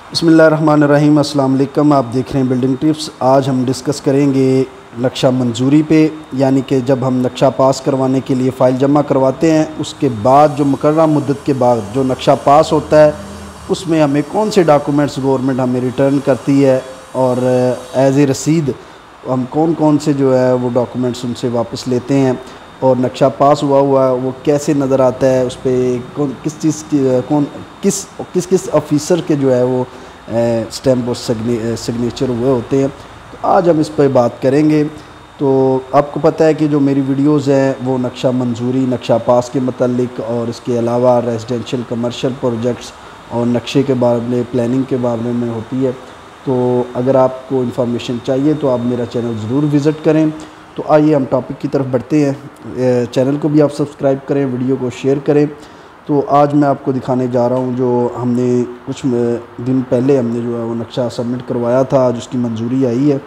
बिस्मिल्लाहिर्रहमानिर्रहीम। अस्सलाम वालेकुम। आप देख रहे हैं बिल्डिंग टिप्स। आज हम डिस्कस करेंगे नक्शा मंजूरी पे, यानी कि जब हम नक्शा पास करवाने के लिए फ़ाइल जमा करवाते हैं, उसके बाद जो मुकर्ररा मुद्दत के बाद जो नक्शा पास होता है उसमें हमें कौन से डॉक्यूमेंट्स गवर्नमेंट हमें रिटर्न करती है और एज़ ए रसीद हम कौन कौन से जो है वो डॉक्यूमेंट्स उनसे वापस लेते हैं, और नक्शा पास हुआ है वो कैसे नज़र आता है, उस पर कौन किस चीज़ की कौन किस किस किस ऑफिसर के जो है वो स्टैम्प और सिग्नेचर हुए होते हैं। तो आज हम इस पर बात करेंगे। तो आपको पता है कि जो मेरी वीडियोज़ हैं वो नक्शा मंजूरी, नक्शा पास के मतलब, और इसके अलावा रेजिडेंशियल कमर्शियल प्रोजेक्ट्स और नक्शे के बारे में, प्लानिंग के बारे में होती है। तो अगर आपको इन्फॉर्मेशन चाहिए तो आप मेरा चैनल ज़रूर विज़िट करें। तो आइए हम टॉपिक की तरफ बढ़ते हैं। चैनल को भी आप सब्सक्राइब करें, वीडियो को शेयर करें। तो आज मैं आपको दिखाने जा रहा हूं जो हमने कुछ दिन पहले हमने जो है वो नक्शा सबमिट करवाया था, आज उसकी मंजूरी आई है।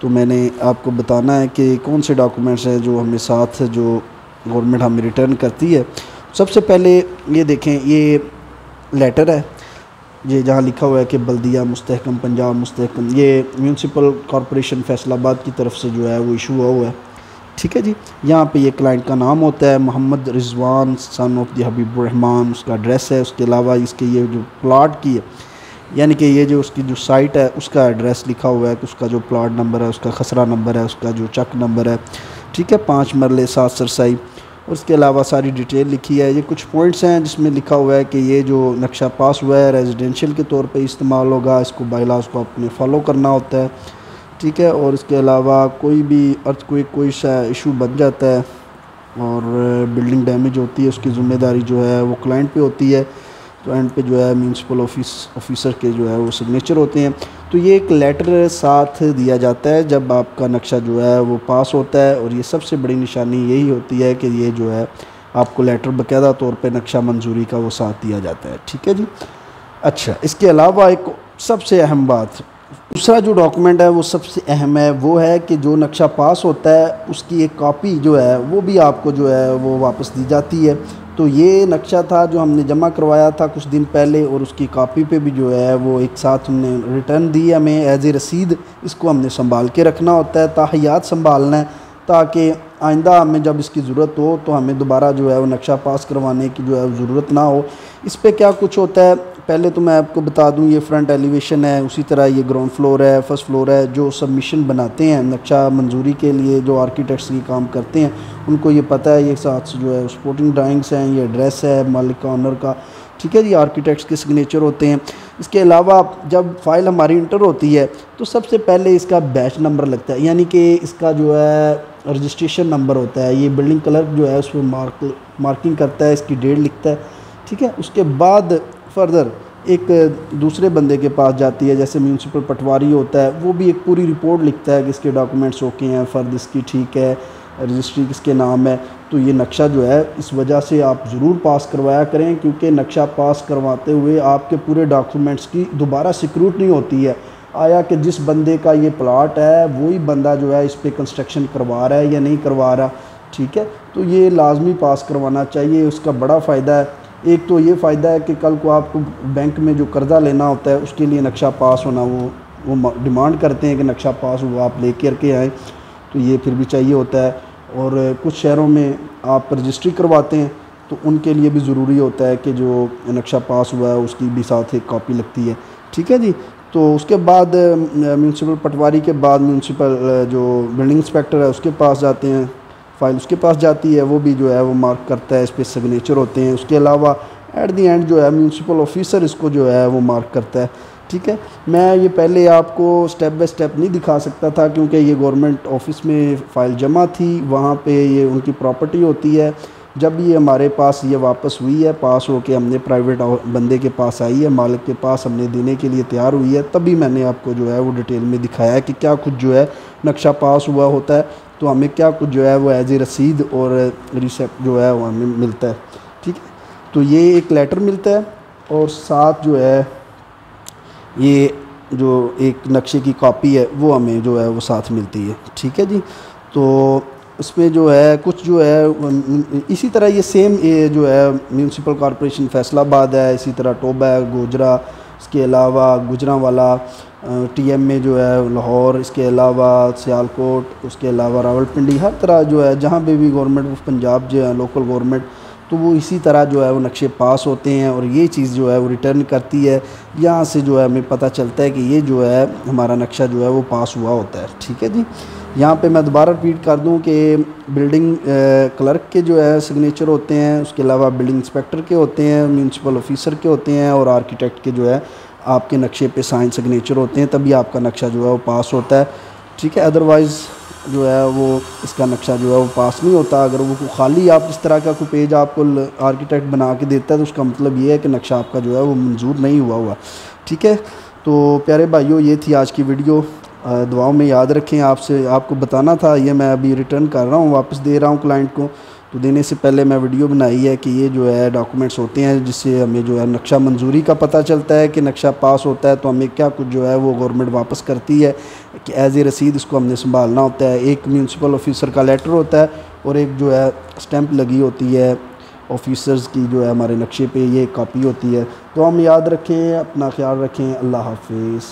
तो मैंने आपको बताना है कि कौन से डॉक्यूमेंट्स हैं जो हमें साथ जो गवर्नमेंट हमें रिटर्न करती है। सबसे पहले ये देखें, ये लेटर है, ये जहाँ लिखा हुआ है कि बल्दिया मुस्तहकम पंजाब मुस्तहकम, ये म्यूनसिपल कॉरपोरेशन फैसलाबाद की तरफ से जो है वो इशू हुआ है। ठीक है जी। यहाँ पे ये क्लाइंट का नाम होता है Mohammad Rizwan son of the Habibur Rahman, उसका एड्रेस है। उसके अलावा इसके ये जो प्लाट की है, यानी कि ये जो उसकी जो साइट है उसका एड्रेस लिखा हुआ है कि उसका जो प्लाट नंबर है, उसका खसरा नंबर है, उसका जो चक नंबर है। ठीक है, 5 मरले 7 सरसाई। उसके अलावा सारी डिटेल लिखी है। ये कुछ पॉइंट्स हैं जिसमें लिखा हुआ है कि ये जो नक्शा पास हुआ है रेजिडेंशियल के तौर पे इस्तेमाल होगा, इसको बायलास को अपने फॉलो करना होता है। ठीक है, और इसके अलावा कोई भी कोई सा इशू बन जाता है और बिल्डिंग डैमेज होती है, उसकी ज़िम्मेदारी जो है वो क्लाइंट पे होती है। क्लाइंट पे जो है म्यूनसिपल ऑफिसर के जो है वो सिग्नेचर होते हैं। तो ये एक लेटर साथ दिया जाता है जब आपका नक्शा जो है वो पास होता है, और ये सबसे बड़ी निशानी यही होती है कि ये जो है आपको लेटर बाकायदा तौर पे नक्शा मंजूरी का वो साथ दिया जाता है। ठीक है जी। अच्छा, इसके अलावा एक सबसे अहम बात, दूसरा जो डॉक्यूमेंट है वो सबसे अहम है, वो है कि जो नक्शा पास होता है उसकी एक कॉपी जो है वो भी आपको जो है वो वापस दी जाती है। तो ये नक्शा था जो हमने जमा करवाया था कुछ दिन पहले, और उसकी कॉपी पे भी जो है वो एक साथ हमने रिटर्न दी हमें एज ए रसीद। इसको हमने संभाल के रखना होता है, ताहयात संभालना है, ताकि आइंदा हमें जब इसकी ज़रूरत हो तो हमें दोबारा जो है वो नक्शा पास करवाने की जो है ज़रूरत ना हो। इस पर क्या कुछ होता है, पहले तो मैं आपको बता दूं, ये फ्रंट एलिवेशन है, उसी तरह ये ग्राउंड फ्लोर है, फर्स्ट फ्लोर है। जो सबमिशन बनाते हैं नक्शा मंजूरी के लिए, जो आर्किटेक्ट्स की काम करते हैं, उनको ये पता है। ये साथ जो है स्पोर्टिंग ड्राइंग्स हैं, ये एड्रेस है मालिक का, ऑनर का। ठीक है जी, आर्किटेक्ट्स के सिग्नेचर होते हैं। इसके अलावा जब फ़ाइल हमारी इंटर होती है तो सबसे पहले इसका बैच नंबर लगता है, यानी कि इसका जो है रजिस्ट्रेशन नंबर होता है। ये बिल्डिंग क्लर्क जो है उसमें मार्किंग करता है, इसकी डेट लिखता है। ठीक है, उसके बाद फर्दर एक दूसरे बंदे के पास जाती है, जैसे म्यूनसिपल पटवारी होता है, वो भी एक पूरी रिपोर्ट लिखता है कि इसके डॉक्यूमेंट्स ओके हैं, फ़र्द इसकी ठीक है, रजिस्ट्री किसके नाम है। तो ये नक्शा जो है इस वजह से आप ज़रूर पास करवाया करें, क्योंकि नक्शा पास करवाते हुए आपके पूरे डॉक्यूमेंट्स की दोबारा सिक्रूटनी होती है, आया कि जिस बंदे का ये प्लाट है वही बंदा जो है इस पर कंस्ट्रक्शन करवा रहा है या नहीं करवा रहा। ठीक है, तो ये लाजमी पास करवाना चाहिए, उसका बड़ा फ़ायदा है। एक तो ये फ़ायदा है कि कल को आपको बैंक में जो कर्ज़ा लेना होता है उसके लिए नक्शा पास होना, वो डिमांड करते हैं कि नक्शा पास हुआ, आप ले करके आएँ, तो ये फिर भी चाहिए होता है। और कुछ शहरों में आप रजिस्ट्री करवाते हैं तो उनके लिए भी ज़रूरी होता है कि जो नक्शा पास हुआ है उसकी भी साथ एक कॉपी लगती है। ठीक है जी। तो उसके बाद म्यूनसिपल पटवारी के बाद म्यूनसिपल जो बिल्डिंग इंस्पेक्टर है उसके पास जाते हैं, फ़ाइल उसके पास जाती है, वो भी जो है वो मार्क करता है, इस पर सिग्नेचर होते हैं। उसके अलावा एट दी एंड जो है म्यूनसिपल ऑफिसर इसको जो है वो मार्क करता है। ठीक है, मैं ये पहले आपको स्टेप बाय स्टेप नहीं दिखा सकता था, क्योंकि ये गवर्नमेंट ऑफिस में फ़ाइल जमा थी, वहाँ पे ये उनकी प्रॉपर्टी होती है। जब ये हमारे पास ये वापस हुई है, पास हो के हमने प्राइवेट बंदे के पास आई है, मालिक के पास हमने देने के लिए तैयार हुई है, तभी मैंने आपको जो है वो डिटेल में दिखाया है कि क्या कुछ जो है नक्शा पास हुआ होता है, तो हमें क्या कुछ जो है वो एज ए रसीद और रिसिप्ट जो है वो हमें मिलता है। ठीक है, तो ये एक लेटर मिलता है, और साथ जो है ये जो एक नक्शे की कॉपी है वो हमें जो है वो साथ मिलती है। ठीक है जी। तो इसमें जो है कुछ जो है इसी तरह ये सेम ये जो है म्यूनसिपल कॉरपोरेशन फैसलाबाद है, इसी तरह टोबा है, गोजरा इसके अलावा गुजरांवाला TM में जो है लाहौर, इसके अलावा सियालकोट, उसके अलावा रावलपिंडी, हर तरह जो है जहाँ पे भी गवर्नमेंट ऑफ पंजाब जो है लोकल गवर्नमेंट, तो वो इसी तरह जो है वो नक्शे पास होते हैं और ये चीज़ जो है वो रिटर्न करती है। यहाँ से जो है हमें पता चलता है कि ये जो है हमारा नक्शा जो है वो पास हुआ होता है। ठीक है जी। यहाँ पे मैं दोबारा रिपीट कर दूँ कि बिल्डिंग क्लर्क के जो है सिग्नेचर होते हैं, उसके अलावा बिल्डिंग इंस्पेक्टर के होते हैं, म्यूनसिपल ऑफिसर के होते हैं और आर्किटेक्ट के जो है आपके नक्शे पे साइन सिग्नेचर होते हैं, तभी आपका नक्शा जो है वो पास होता है। ठीक है, अदरवाइज़ जो है वो इसका नक्शा जो है वो पास नहीं होता। अगर वो खाली आप इस तरह का कोई पेज आपको आर्किटेक्ट बना के देता है तो उसका मतलब ये है कि नक्शा आपका जो है वो मंजूर नहीं हुआ। ठीक है, तो प्यारे भाइयों, ये थी आज की वीडियो। दुआओं में याद रखें। आपको बताना था, ये मैं अभी रिटर्न कर रहा हूँ, वापस दे रहा हूँ क्लाइंट को। तो देने से पहले मैं वीडियो बनाई है कि ये जो है डॉक्यूमेंट्स होते हैं जिससे हमें जो है नक्शा मंजूरी का पता चलता है कि नक्शा पास होता है, तो हमें क्या कुछ जो है वो गवर्नमेंट वापस करती है कि एज़ ए रसीद इसको हमने संभालना होता है। एक म्यूनसिपल ऑफिसर का लेटर होता है और एक जो है स्टैंप लगी होती है ऑफिसर्स की जो है हमारे नक्शे पे, ये कॉपी होती है। तो हम याद रखें, अपना ख्याल रखें। अल्लाह हाफिज़।